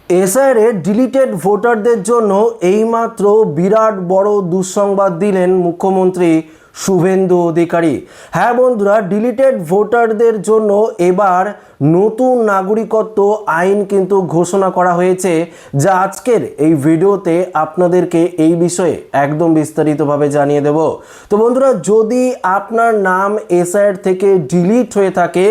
এসআইআরে deleted ভোটারদের জন্য এইমাত্র বিরাট বড় দুঃসংবাদ দিলেন মুখ্যমন্ত্রী শুভেন্দু অধিকারী। হ্যাঁ বন্ধুরা, ডিলিটেড ভোটারদের জন্য এবার নতুন নাগরিকত্ব আইন কিন্তু ঘোষণা করা হয়েছে, যা আজকের এই ভিডিওতে আপনাদেরকে এই বিষয়ে একদম বিস্তারিতভাবে জানিয়ে দেব। তো বন্ধুরা, যদি আপনার নাম এসআইআর থেকে ডিলিট হয়ে থাকে,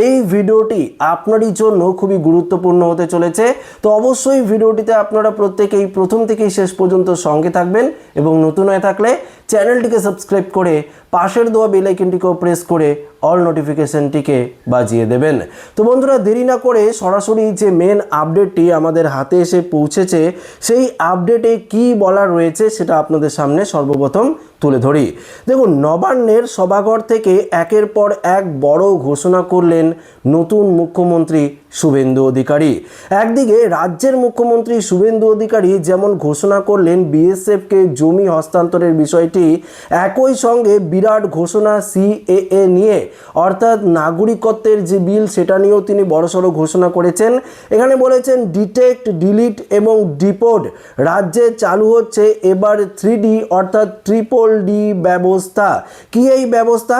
এই ভিডিওটি আপনারই জন্য খুবই গুরুত্বপূর্ণ হতে চলেছে। তো অবশ্যই ভিডিওটিতে আপনারা প্রত্যেকেই প্রথম থেকেই শেষ পর্যন্ত সঙ্গে থাকবেন এবং নতুন হয়ে থাকলে চ্যানেলটিকে সাবস্ক্রাইব করে পাশের দেওয়া বেল আইকনটিকেও প্রেস করে অল নোটিফিকেশনটিকে বাজিয়ে দেবেন। তো বন্ধুরা, দেরি না করে সরাসরি যে মেন আপডেটটি আমাদের হাতে এসে পৌঁছেছে, সেই আপডেটে কি বলা রয়েছে সেটা আপনাদের সামনে সর্বপ্রথম তুলে ধরি। দেখুন, নবান্নের সভাঘর থেকে একের পর এক বড় ঘোষণা করলেন নতুন মুখ্যমন্ত্রী শুভেন্দু অধিকারী। একদিকে রাজ্যের মুখ্যমন্ত্রী শুভেন্দু অধিকারী যেমন ঘোষণা করলেন বিএসএফকে জমি হস্তান্তরের বিষয়টি, একই সঙ্গে বিরাট ঘোষণা সিএএ নিয়ে, অর্থাৎ নাগরিকত্বের যে বিল সেটা নিয়েও তিনি বড়সড় ঘোষণা করেছেন। এখানে বলেছেন ডিটেক্ট, ডিলিট এবং ডিপোর্ট রাজ্যে চালু হচ্ছে এবার 3D অর্থাৎ ট্রিপল ডি ব্যবস্থা। কি এই ব্যবস্থা?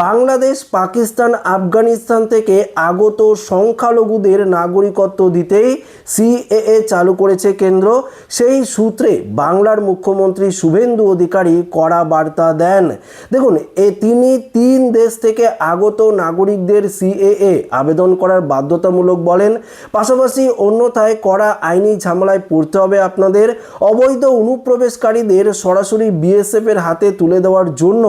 বাংলাদেশ, পাকিস্তান, আফগানিস্তান থেকে আগত সংখ্যালঘুদের নাগরিকত্ব দিতেই সিএএ চালু করেছে কেন্দ্র। সেই সূত্রে বাংলার মুখ্যমন্ত্রী শুভেন্দু অধিকারী কড়া বার্তা দেন। দেখুন, তিনি 3 দেশ থেকে আগত নাগরিকদের সিএএ আবেদন করার বাধ্যতামূলক বলেন। পাশাপাশি অন্যথায় কড়া আইনি ঝামেলায় পড়তে হবে আপনাদের। অবৈধ অনুপ্রবেশকারীদের সরাসরি বিএসএফ এর হাতে তুলে দেওয়ার জন্য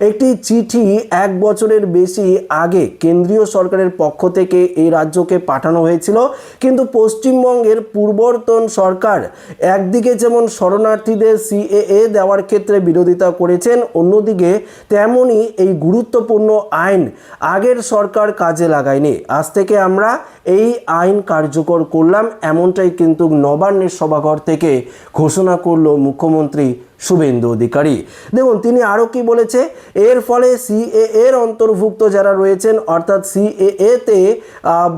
একটি চিঠি 1 বছরের বেশি আগে কেন্দ্রীয় সরকারের পক্ষ থেকে এই রাজ্যকে পাঠানো হয়েছিল। কিন্তু পশ্চিমবঙ্গের পূর্বতন সরকার একদিকে যেমন শরণার্থীদের সিএএ দেওয়ার ক্ষেত্রে বিরোধিতা করেছেন, অন্যদিকে তেমনই এই গুরুত্বপূর্ণ আইন আগের সরকার কাজে লাগায়নি। আজ থেকে আমরা এই আইন কার্যকর করলাম, এমনটাই কিন্তু নবান্নের সভাঘর থেকে ঘোষণা করলো মুখ্যমন্ত্রী শুভেন্দু অধিকারী। দেখুন, তিনি আরও কি বলেছে, এর ফলে সিএএ এর অন্তর্ভুক্ত যারা রয়েছেন, অর্থাৎ সিএএ তে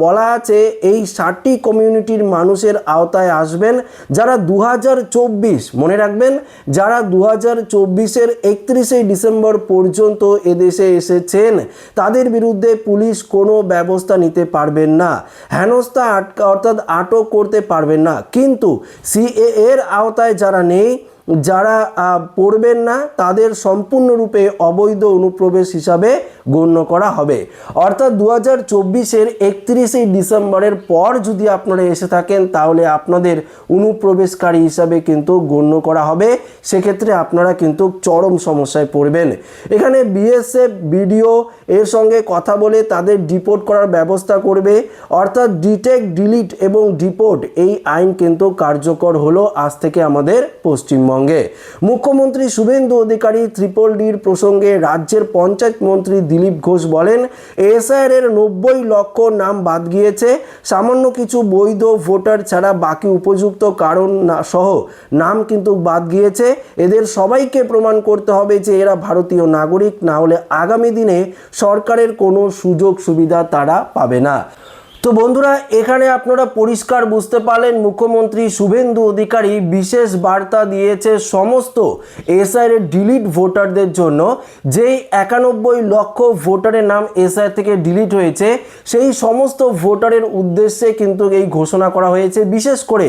বলা আছে এই 60টি কমিউনিটির মানুষের আওতায় আসবেন যারা 2024, মনে রাখবেন, যারা 2024-এর 31শে ডিসেম্বর পর্যন্ত এদেশে এসেছেন, তাদের বিরুদ্ধে পুলিশ কোনো ব্যবস্থা নিতে পারবেন না, হেনস্থা অর্থাৎ আটক করতে পারবেন না। কিন্তু সিএএ এর আওতায় যারা নেই, যারা পড়বেন না, তাদের সম্পূর্ণরূপে অবৈধ অনুপ্রবেশ হিসাবে গণ্য করা হবে। অর্থাৎ 2024-এর 31শে ডিসেম্বরের পর যদি আপনারা এসে থাকেন, তাহলে আপনাদের অনুপ্রবেশকারী হিসাবে কিন্তু গণ্য করা হবে। সেক্ষেত্রে আপনারা কিন্তু চরম সমস্যায় পড়বেন। এখানে বিএসএফ বিডিও এর সঙ্গে কথা বলে তাদের ডিপোর্ট করার ব্যবস্থা করবে। অর্থাৎ ডিটেক্ট, ডিলিট এবং ডিপোর্ট এই আইন কিন্তু কার্যকর হলো আজ থেকে আমাদের পশ্চিমবঙ্গে। মুখ্যমন্ত্রী শুভেন্দু অধিকারী ট্রিপল ডির প্রসঙ্গে রাজ্যের পঞ্চায়েত মন্ত্রী দিলীপ ঘোষ বলেন, এসআইআর এর 90 লক্ষ নাম বাদ গিয়েছে। সামান্য কিছু বৈধ ভোটার ছাড়া বাকি উপযুক্ত কারণ সহ নাম কিন্তু বাদ গিয়েছে। এদের সবাইকে প্রমাণ করতে হবে যে এরা ভারতীয় নাগরিক, না হলে আগামী দিনে সরকারের কোনো সুযোগ সুবিধা তারা পাবে না। তো বন্ধুরা, এখানে আপনারা পরিষ্কার বুঝতে পারলেন মুখ্যমন্ত্রী শুভেন্দু অধিকারী বিশেষ বার্তা দিয়েছে সমস্ত এসআইআর এর ডিলিট ভোটারদের জন্য। যেই 91 লক্ষ ভোটারের নাম এসআইআর থেকে ডিলিট হয়েছে, সেই সমস্ত ভোটারের উদ্দেশ্যে কিন্তু এই ঘোষণা করা হয়েছে। বিশেষ করে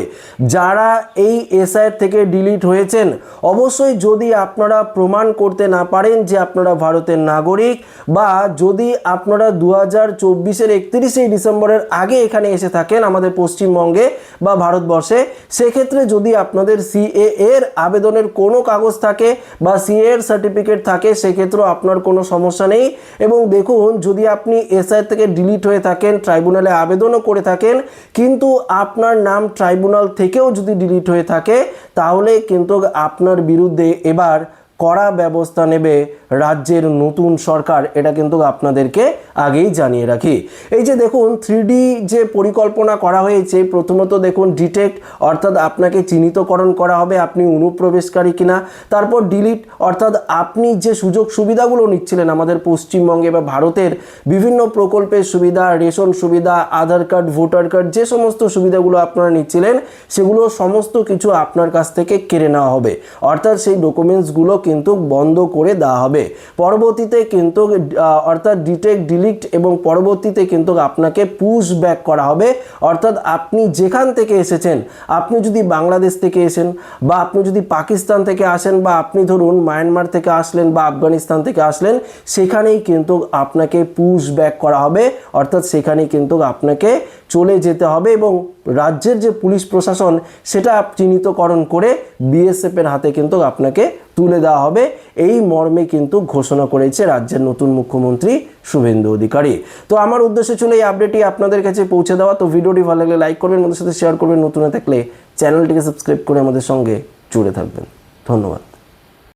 যারা এই এসআইআর থেকে ডিলিট হয়েছেন, অবশ্যই যদি আপনারা প্রমাণ করতে না পারেন যে আপনারা ভারতের নাগরিক, বা যদি আপনারা 2024-এর 31শে ডিসেম্বরের আগে এখানে এসে থাকেন আমাদের পশ্চিমবঙ্গে বা ভারতবর্ষে, সেক্ষেত্রে যদি আপনাদের সিএএ এর আবেদনের কোনো কাগজ থাকে বা সিএএ এর সার্টিফিকেট থাকে, সেক্ষেত্রেও আপনার কোনো সমস্যা নেই। এবং দেখুন, যদি আপনি এসআইআর থেকে ডিলিট হয়ে থাকেন, ট্রাইব্যুনালে আবেদনও করে থাকেন, কিন্তু আপনার নাম ট্রাইব্যুনাল থেকেও যদি ডিলিট হয়ে থাকে, তাহলে কিন্তু আপনার বিরুদ্ধে এবার কড়া ব্যবস্থা নেবে রাজ্যের নতুন সরকার, এটা কিন্তু আপনাদেরকে আগেই জানিয়ে রাখি। এই যে দেখুন 3D যে পরিকল্পনা করা হয়েছে, প্রথমত দেখুন ডিটেক্ট অর্থাৎ আপনাকে চিহ্নিতকরণ করা হবে আপনি অনুপ্রবেশকারী কিনা। তারপর ডিলিট অর্থাৎ আপনি যে সুযোগ সুবিধাগুলো নিচ্ছিলেন আমাদের পশ্চিমবঙ্গে বা ভারতের বিভিন্ন প্রকল্পের সুবিধা, রেশন সুবিধা, আধার কার্ড, ভোটার কার্ড, যে সমস্ত সুবিধাগুলো আপনারা নিচ্ছিলেন সেগুলো সমস্ত কিছু আপনার কাছ থেকে কেড়ে নেওয়া হবে, অর্থাৎ সেই ডকুমেন্টসগুলো কিন্তু বন্ধ করে দেওয়া হবে। পরবর্তীতে কিন্তু অর্থাৎ ডিটেক্ট, ডিলিট এবং পরবর্তীতে কিন্তু আপনাকে পুশ ব্যাক করা হবে, অর্থাৎ আপনি যেখান থেকে এসেছেন, আপনি যদি বাংলাদেশ থেকে এসেন বা আপনি যদি পাকিস্তান থেকে আসেন বা আপনি ধরুন মায়ানমার থেকে আসলেন বা আফগানিস্তান থেকে আসলেন, সেখানেই কিন্তু আপনাকে পুশ ব্যাক করা হবে, অর্থাৎ সেখানেই কিন্তু আপনাকে চলে যেতে হবে এবং রাজ্যের যে পুলিশ প্রশাসন সেটা চিহ্নিতকরণ করে বিএসএফের হাতে কিন্তু আপনাকে তুলে দেওয়া হবে। এই মর্মে কিন্তু ঘোষণা করেছে রাজ্যের নতুন মুখ্যমন্ত্রী শুভেন্দু অধিকারী। তো আমার উদ্দেশ্য ছিল এই আপডেটটি আপনাদের কাছে পৌঁছে দেওয়া। তো ভিডিওটি ভালো লাগলে লাইক করবেন, আমাদের সাথে শেয়ার করবেন, নতুন থাকলে চ্যানেলটিকে সাবস্ক্রাইব করে আমাদের সঙ্গে জুড়ে থাকবেন। ধন্যবাদ।